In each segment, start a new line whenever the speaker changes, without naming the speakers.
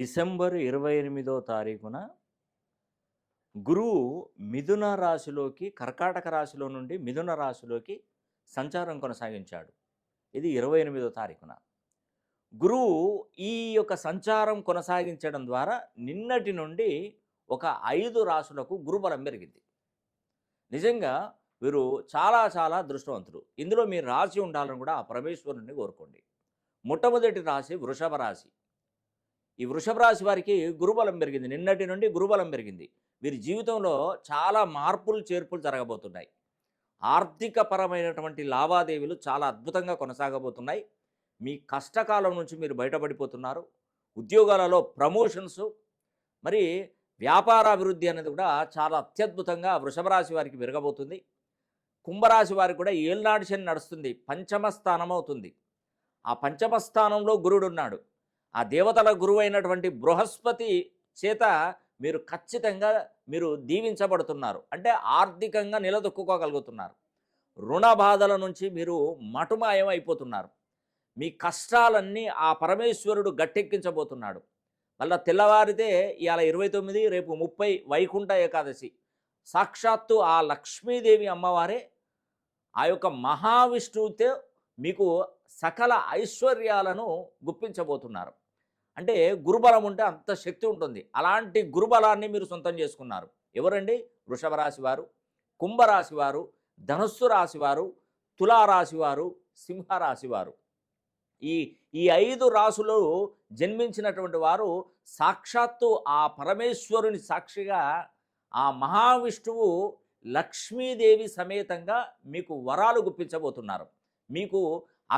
December 28వ తారీఖున గురువు మిథున రాశిలోకి కర్కాటక రాశిలో నుండి మిథున రాశిలోకి సంచారం కొనసాగించాడు. ఇది 28వ తారీఖున. గురువు ఈ యొక్క సంచారం కొనసాగించడం ద్వారా నిన్నటి నుండి ఒక 5 రాశులకు గురుబలం పెరిగింది. నిజంగా వీరు చాలా చాలా అదృష్టవంతుడు. ఇందులో మీ రాశి ఉండాలని కూడా ఆ పరమేశ్వరుని కోరుకోండి. మొట్టమొదటి రాశి వృషభ రాశి. ఈ వృషభ రాశి వారికి గురుబలం పెరిగింది. నిన్నటి నుండి గురుబలం పెరిగింది. వీరి జీవితంలో చాలా మార్పులు చేర్పులు జరగబోతున్నాయి. ఆర్థికపరమైనటువంటి లావాదేవీలు చాలా అద్భుతంగా కొనసాగబోతున్నాయి. మీ కష్టకాలం నుంచి మీరు బయటపడిపోతున్నారు. ఉద్యోగాలలో ప్రమోషన్స్, మరి వ్యాపార అభివృద్ధి అనేది కూడా చాలా అత్యద్భుతంగా వృషభ రాశి వారికి పెరగబోతుంది. కుంభరాశి వారికి కూడా ఏళ్నాడు శని నడుస్తుంది. పంచమ స్థానం అవుతుంది. ఆ పంచమ స్థానంలో గురుడు ఉన్నాడు. ఆ దేవతల గురువు అయినటువంటి బృహస్పతి చేత మీరు ఖచ్చితంగా దీవించబడుతున్నారు. అంటే ఆర్థికంగా నిలదొక్కుకోగలుగుతున్నారు. రుణ బాధల నుంచి మీరు మటుమాయం అయిపోతున్నారు. మీ కష్టాలన్నీ ఆ పరమేశ్వరుడు గట్టెక్కించబోతున్నాడు. మళ్ళీ తెల్లవారితే ఇవాళ 29, రేపు 30 వైకుంఠ ఏకాదశి. సాక్షాత్తు ఆ లక్ష్మీదేవి అమ్మవారే ఆ యొక్క మహావిష్ణువుతో మీకు సకల ఐశ్వర్యాలను గుప్పించబోతున్నారు. అంటే గురుబలం ఉంటే అంత శక్తి ఉంటుంది. అలాంటి గురుబలాన్ని మీరు సొంతం చేసుకున్నారు. ఎవరండి? వృషభ రాశి వారు, కుంభరాశి వారు, ధనుస్సు రాశివారు, తులారాశివారు, సింహరాశివారు. ఈ ఈ 5 రాశులు జన్మించినటువంటి వారు సాక్షాత్తు ఆ పరమేశ్వరుని సాక్షిగా ఆ మహావిష్ణువు లక్ష్మీదేవి సమేతంగా మీకు వరాలు గుప్పించబోతున్నారు. మీకు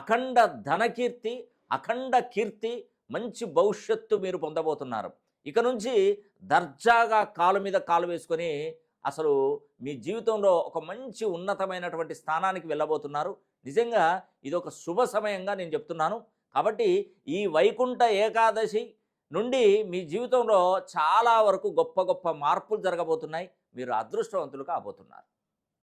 అఖండ ధనకీర్తి, అఖండ కీర్తి, మంచి భవిష్యత్తు మీరు పొందబోతున్నారు. ఇక నుంచి దర్జాగా కాలు మీద కాలు వేసుకొని అసలు మీ జీవితంలో ఒక మంచి ఉన్నతమైనటువంటి స్థానానికి వెళ్ళబోతున్నారు. నిజంగా ఇది ఒక శుభ సమయంగా నేను చెప్తున్నాను. కాబట్టి ఈ వైకుంఠ ఏకాదశి నుండి మీ జీవితంలో చాలా వరకు గొప్ప గొప్ప మార్పులు జరగబోతున్నాయి. మీరు అదృష్టవంతులు కాబోతున్నారు.